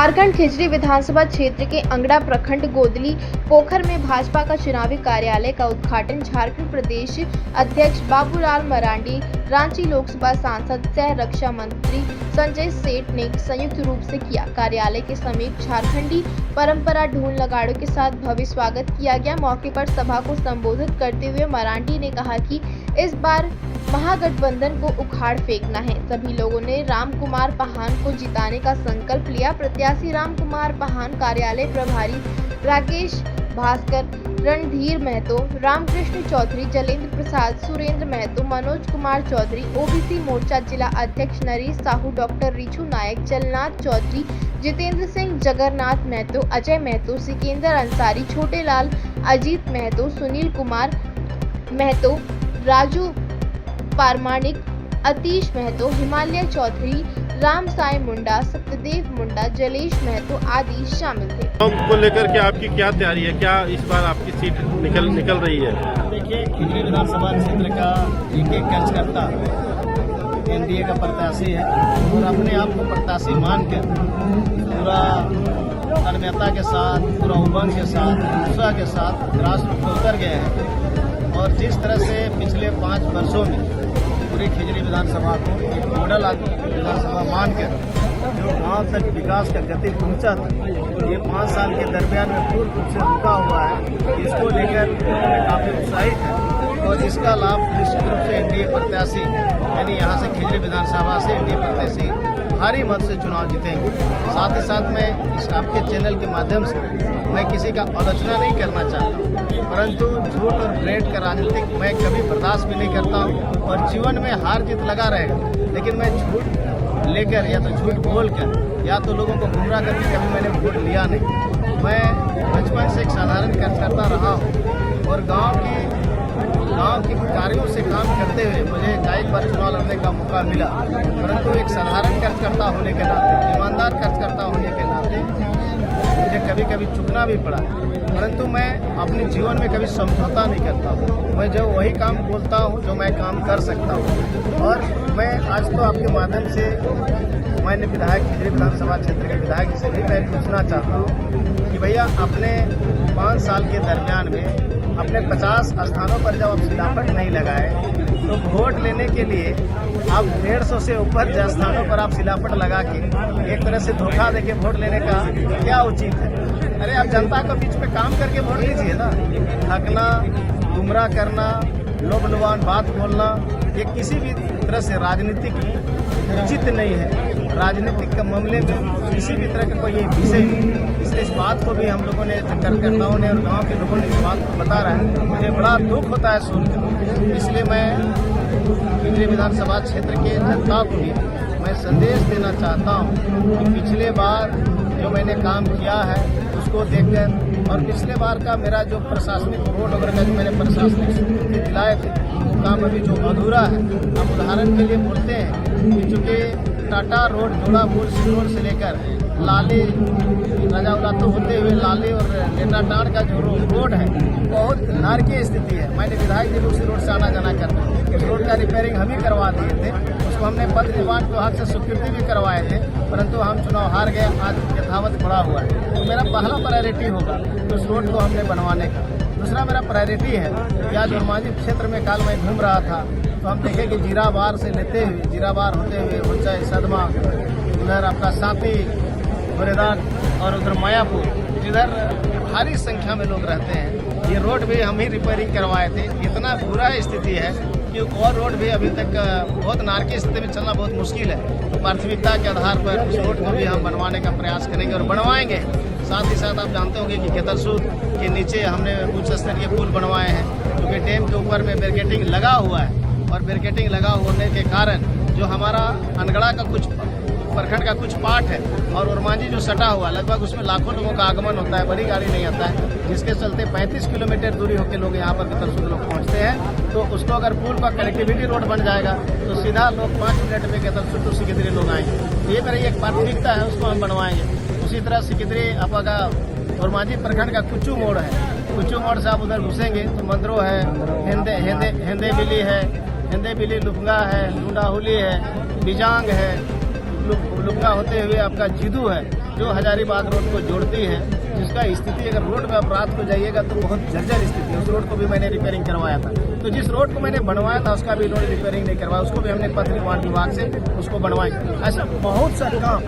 झारखंड खिजरी विधानसभा क्षेत्र के अंगड़ा प्रखंड गोदली पोखर में भाजपा का चुनावी कार्यालय का उद्घाटन झारखंड प्रदेश अध्यक्ष बाबूलाल मरांडी, रांची लोकसभा सांसद सह रक्षा मंत्री संजय सेठ ने संयुक्त रूप से किया। कार्यालय के समीप झारखंडी परंपरा ढोल नगाड़ों के साथ भव्य स्वागत किया गया। मौके पर सभा को संबोधित करते हुए मरांडी ने कहा कि इस बार महागठबंधन को उखाड़ फेंकना है। सभी लोगों ने राम कुमार पाहान को जिताने का संकल्प लिया। प्रत्याशी राम कुमार पाहान, कार्यालय प्रभारी राकेश भास्कर, रणधीर महतो, रामकृष्ण चौधरी, जलेंद्र प्रसाद, सुरेंद्र महतो, मनोज कुमार चौधरी, ओबीसी मोर्चा जिला अध्यक्ष नरेश साहू, डॉक्टर रिचू नायक, जलनाथ चौधरी, जितेंद्र सिंह, जगन्नाथ महतो, अजय महतो, सिकंदर अंसारी, छोटे लाल, अजीत महतो, सुनील कुमार महतो, राजू पारमाणिक, अतीश महतो, हिमालय चौधरी, राम साई मुंडा, सत्यदेव मुंडा, जलेश महतो आदि शामिल थे। को लेकर के आपकी क्या तैयारी है? क्या इस बार आपकी सीट निकल रही है? देखिए, खिजरी विधानसभा क्षेत्र का एक कार्यकर्ता एनडीए का प्रत्याशी है और अपने आप को प्रत्याशी मानकर पूरा तन्मयता के साथ, पूरा उमंग के साथ, उत्साह के साथ ग्रास रूट पर उतर गए हैं। और जिस तरह से पिछले 5 वर्षों में पूरी खिजरी विधानसभा को एक मॉडल विधानसभा मानकर जो गांव तक विकास का गति पहुंचा था, ये 5 साल के दरमियान में पूर्ण रूप से रुका हुआ है। इसको लेकर काफी उत्साहित है और इसका लाभ निश्चित रूप से एनडीए प्रत्याशी यानी यहाँ से खिजरी विधानसभा से एनडीए प्रत्याशी भारी मत से चुनाव जीतेंगे। साथ ही साथ मैं इस आपके चैनल के माध्यम से मैं किसी का आलोचना नहीं करना चाहता, परंतु झूठ और ब्रेड का राजनीतिक मैं कभी बर्दाश्त भी नहीं करता हूँ और जीवन में हार जीत लगा रहेगा। लेकिन मैं झूठ लेकर या तो झूठ बोलकर या तो लोगों को गुमराह करके कभी मैंने वोट लिया नहीं। मैं बचपन से एक साधारण कार्यकर्ता रहा हूँ और गाँव के कार्यों से काम करते हुए मुझे कई बार चुनाव लड़ने का मौका मिला, परंतु एक साधारण कार्यकर्ता होने के नाते, ईमानदार कार्यकर्ता होने के नाते मुझे कभी कभी चुकना भी पड़ा। परंतु मैं अपने जीवन में कभी समझौता नहीं करता हूँ। मैं जो वही काम बोलता हूँ जो मैं काम कर सकता हूँ। और मैं आज तो आपके माध्यम से माननीय विधायक खिजरी विधानसभा क्षेत्र के विधायक से भी मैं पूछना चाहता हूँ कि भैया अपने 5 साल के दरमियान में अपने 50 स्थानों पर जब आप सिलापट नहीं लगाए तो वोट लेने के लिए आप 150 से ऊपर स्थानों पर आप सिलापट लगा के एक तरह से धोखा देके वोट लेने का क्या उचित है? अरे आप जनता के बीच में काम करके वोट लीजिए ना। ठगना, गुमराह करना, लोभ लुभान बात बोलना, ये किसी भी तरह से राजनीतिक उचित नहीं है। राजनीतिक के मामले में किसी भी तरह का कोई ये विषय नहीं। इसलिए इस बात को भी हम लोगों ने, कार्यकर्ताओं ने और गांव के लोगों ने इस बात को बता रहा है, मुझे बड़ा दुख होता है सुनकर। इसलिए मैं खिजरी विधानसभा क्षेत्र के जनता को भी मैं संदेश देना चाहता हूँ कि पिछले बार जो मैंने काम किया है उसको देखकर और पिछले बार का मेरा जो प्रशासनिक रोड वगैरह का जो मैंने प्रशासनिक स्वीकृति दिलाए थे वो काम अभी जो अधूरा है। हम उदाहरण के लिए बोलते हैं कि चूँकि टाटा रोड, जोड़ा पुल रोड से लेकर लाले राजाउला तो होते हुए लाले और लेटाटाड़ का जो रोड है बहुत नारकीय स्थिति है। मैंने विधायक जी उसी रोड से आना जाना करते थे। उस रोड का रिपेयरिंग हम ही करवा दिए थे। उसको हमने पद निर्माण विभाग से स्वीकृति भी करवाए थे, परंतु हम चुनाव हार गए। आज यथावत पड़ा हुआ है। तो मेरा पहला प्रायोरिटी होगा उस रोड को हमने बनवाने का। दूसरा मेरा प्रायोरिटी है कि आज हनुमानजी क्षेत्र में कल मैं घूम रहा था तो हम देखें कि जीराबार से लेते हुए जीराबार होते हुए ऊंचाई सदमा, उधर आपका साथी मुरेदान और उधर मायापुर, जिधर भारी संख्या में लोग रहते हैं, ये रोड भी हम ही रिपेयरिंग करवाए थे। इतना बुरा स्थिति है कि और रोड भी अभी तक बहुत नारकीय स्थिति में चलना बहुत मुश्किल है। तो प्राथमिकता के आधार पर उस रोड को भी हम बनवाने का प्रयास करेंगे और बनवाएंगे। साथ ही साथ आप जानते होंगे कि केतरसूद के नीचे हमने उच्च स्तरीय पुल बनवाए हैं, क्योंकि डैम के ऊपर में बैरिकेडिंग लगा हुआ है और बैरिकेडिंग लगा होने के कारण जो हमारा अनगढ़ा का कुछ प्रखंड का कुछ पार्ट है और उरमांझी जो सटा हुआ लगभग उसमें लाखों लोगों का आगमन होता है, बड़ी गाड़ी नहीं आता है, जिसके चलते 35 किलोमीटर दूरी होकर लोग यहाँ पर केतरसूद लोग पहुँचते हैं। तो उसको अगर पुल का कनेक्टिविटी रोड बन जाएगा तो सीधा लोग 5 मिनट में केतरसूद टू सिकिदरी लोग आएंगे। ये मेरी एक प्राथमिकता है, उसको हम बनवाएंगे। उसी तरह सिकिदरी आपका उरमांझी प्रखंड का कुच्चू मोड़ है। कुच्चू मोड़ से आप उधर घुसेंगे तो मंदरो है, हिंदे बिली है, हिंदे बिली लुफंगा है, लुंडाहुली है, बिजांग है, लुफंगा होते हुए आपका जिदू है। जो हजारीबाग रोड को जोड़ती है, जिसका स्थिति अगर रोड में आप रात को जाइएगा तो बहुत जर्जर स्थिति है। उस रोड को भी मैंने रिपेयरिंग करवाया था। तो जिस रोड को मैंने बनवाया था उसका भी रोड रिपेयरिंग नहीं करवाया, उसको भी हमने पथ निर्माण विभाग से उसको बनवाई। ऐसा बहुत सा काम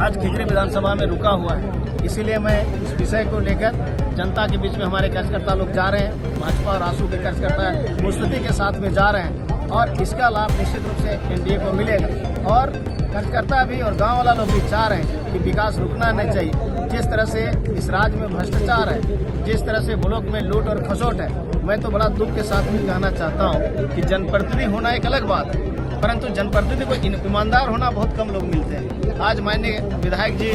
आज खिजरी विधानसभा में रुका हुआ है। इसीलिए मैं इस विषय को लेकर जनता के बीच में हमारे कार्यकर्ता लोग जा रहे हैं, भाजपा और आसू के कार्यकर्ता मुस्तैदी के साथ में जा रहे हैं और इसका लाभ निश्चित रूप से एनडीए को मिलेगा। और कार्यकर्ता भी और गांव वाला लोग भी चाह रहे हैं कि विकास रुकना नहीं चाहिए। जिस तरह से इस राज्य में भ्रष्टाचार है, जिस तरह से मुल्क में लूट और खसोट है, मैं तो बड़ा दुख के साथ में कहना चाहता हूँ कि जनप्रतिनिधि होना एक अलग बात है, परंतु जनप्रतिनिधि को ईमानदार होना बहुत कम लोग मिलते हैं। आज माननीय विधायक जी,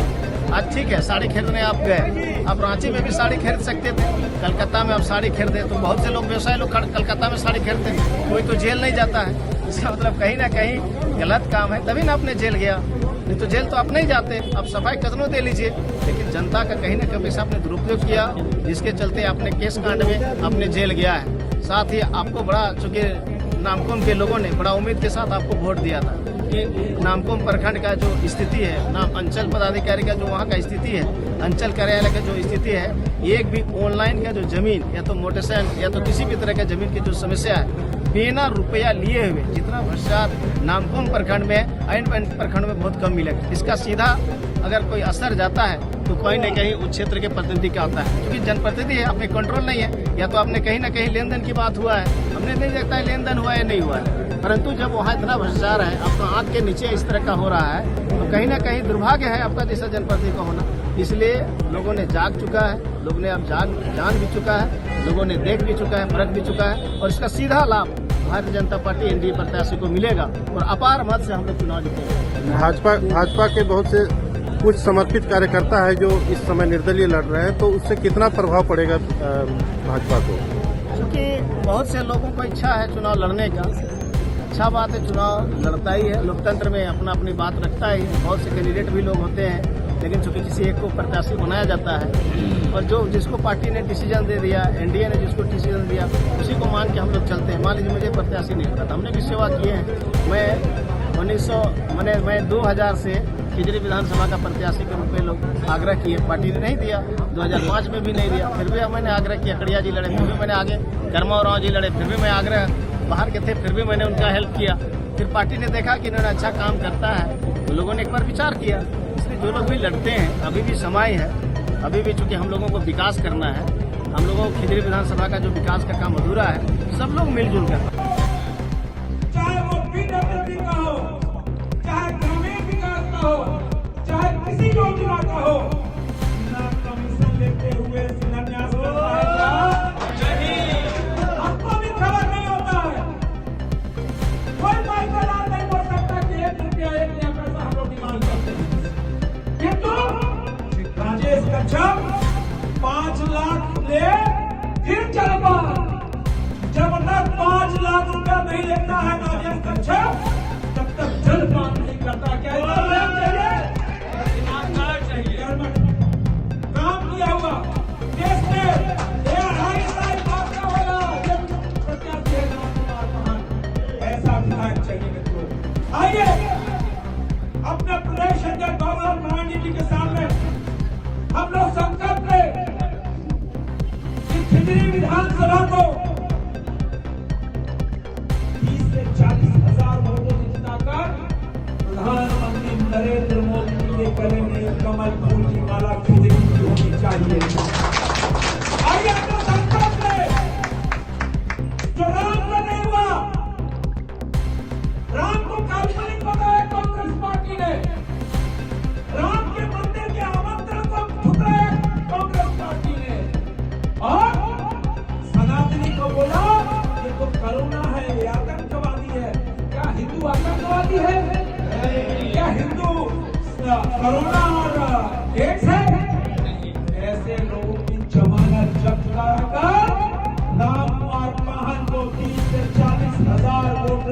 आज ठीक है साड़ी खरीदने आप गए, आप रांची में भी साड़ी खरीद सकते थे, कलकत्ता में आप साड़ी खरीदे, तो बहुत से लोग व्यवसाय लोग कलकत्ता में साड़ी खरीदते हैं, कोई तो जेल नहीं जाता है। इसका मतलब कहीं ना कहीं गलत काम है, तभी ना आपने जेल गया, नहीं तो जेल तो आप नहीं जाते। आप सफाई कदमों दे लीजिए, लेकिन जनता का कहीं ना कहीं पैसा आपने दुरुपयोग किया, जिसके चलते आपने केस कांड में आपने जेल गया है। साथ ही आपको बड़ा, चूंकि नामकुम के लोगों ने बड़ा उम्मीद के साथ आपको वोट दिया था कि नामकुम प्रखंड का जो स्थिति है, नाम अंचल पदाधिकारी का जो वहाँ का स्थिति है, अंचल कार्यालय का जो स्थिति है, एक भी ऑनलाइन का जो जमीन या तो मोटरसाइकिल या तो किसी भी तरह का जमीन की जो समस्या है, बिना रुपया लिए हुए जितना भ्रष्टाचार नामकुम प्रखंड में है, अन्य प्रखंड में बहुत कम मिलेगा। इसका सीधा अगर कोई असर जाता है तो कहीं न कहीं उस क्षेत्र के प्रतिनिधि का आता है, क्योंकि जनप्रतिनिधि है, अपने कंट्रोल नहीं है। या तो आपने कहीं ना कहीं लेन देन की बात हुआ है, हमने नहीं देखता है लेन देन हुआ है नहीं हुआ है, परंतु जब वहाँ इतना भ्रष्टाचार है, आपका आंख के नीचे इस तरह का हो रहा है, तो कहीं ना कहीं दुर्भाग्य है आपका जैसा जनप्रतिनिधि का होना। इसलिए लोगों ने जाग चुका है, लोगों ने अब जान भी चुका है, लोगों ने देख भी चुका है, परख भी चुका है, और इसका सीधा लाभ भारतीय जनता पार्टी एनडीए प्रत्याशी को मिलेगा और अपार मत से हम लोग चुनाव जीतेंगे। भाजपा के बहुत से कुछ समर्पित कार्यकर्ता है जो इस समय निर्दलीय लड़ रहे हैं, तो उससे कितना प्रभाव पड़ेगा भाजपा को? क्योंकि बहुत से लोगों को इच्छा है चुनाव लड़ने का, अच्छा बात है, चुनाव लड़ता ही है, लोकतंत्र में अपना अपनी बात रखता ही है। बहुत से कैंडिडेट भी लोग होते हैं, लेकिन चूंकि किसी एक को प्रत्याशी बनाया जाता है और जो जिसको पार्टी ने डिसीजन दे दिया, एनडीए ने जिसको डिसीजन दिया, उसी को मान के हम लोग चलते हैं। मान लीजिए मुझे प्रत्याशी नहीं होता, हमने भी सेवा किए हैं। मैं 2000 से खिजरी विधानसभा का प्रत्याशी के रूप में लोग आग्रह किए, पार्टी ने नहीं दिया, 2005 में भी नहीं दिया, फिर भी मैंने आग्रह किया। खड़िया जी लड़े, फिर भी मैंने आगे, कर्मा राव जी लड़े, फिर भी मैं आग्रह, बाहर के थे फिर भी मैंने उनका हेल्प किया। फिर पार्टी ने देखा कि इन्होंने अच्छा काम करता है, तो लोगों ने एक बार विचार किया। इसलिए जो लोग भी लड़ते हैं, अभी भी समय है, अभी भी चूंकि हम लोगों को विकास करना है, हम लोगों को खिजरी विधानसभा का जो विकास का काम अधूरा है, सब लोग मिलजुल कर, चाहे वो पीडब्ल्यूडी का हो, चाहे ग्रामीण विकास का हो, चाहे किसी योजना का हो, बिना कमीशन लेते हुए शिलान्यास करता है क्या? आपको भी खबर नहीं होता है। कोई माइकदार नहीं बोल सकता कि 1 रुपया 1 नया पैसा हम लोग डिमांड करते हैं, किंतु राजेश कच्छप 5 लाख ले फिर चल पाए। जब तक 5 लाख रुपया नहीं लेता है राजेश कच्छप, तब तक जलपान नहीं करता। क्या चाहिए? काम किया हुआ देश में 2.5 साल बाद का होगा जब प्रत्याशी है रामकुमार महान, ऐसा विधायक चाहिए मित्रों। आइए अपने प्रदेश अध्यक्ष बाबूलाल मरांडी जी के सामने हम लोग संकल्प लें कि खिजरी विधानसभा को 30 से 40 हजार वोटों से जिताकर प्रधानमंत्री नरेंद्र मोदी के लिए करेंगे कमल फूल की माला खिजरी की होनी चाहिए। आइए अपना संकल्प लें, जो राम का नहीं हुआ, राम को काल्पनिक बताया कांग्रेस पार्टी ने, राम के मंदिर के आमंत्रण को ठुकराया कांग्रेस पार्टी ने, और सनातनी को बोला ये तो करुणा है, ये आतंकवादी है। क्या हिंदू आतंकवादी है? क्या हिंदू करुणा और एड्स है? ऐसे लोगों की जमानत जब्त कराकर रामकुमार महान को 30 से 40 हजार वोट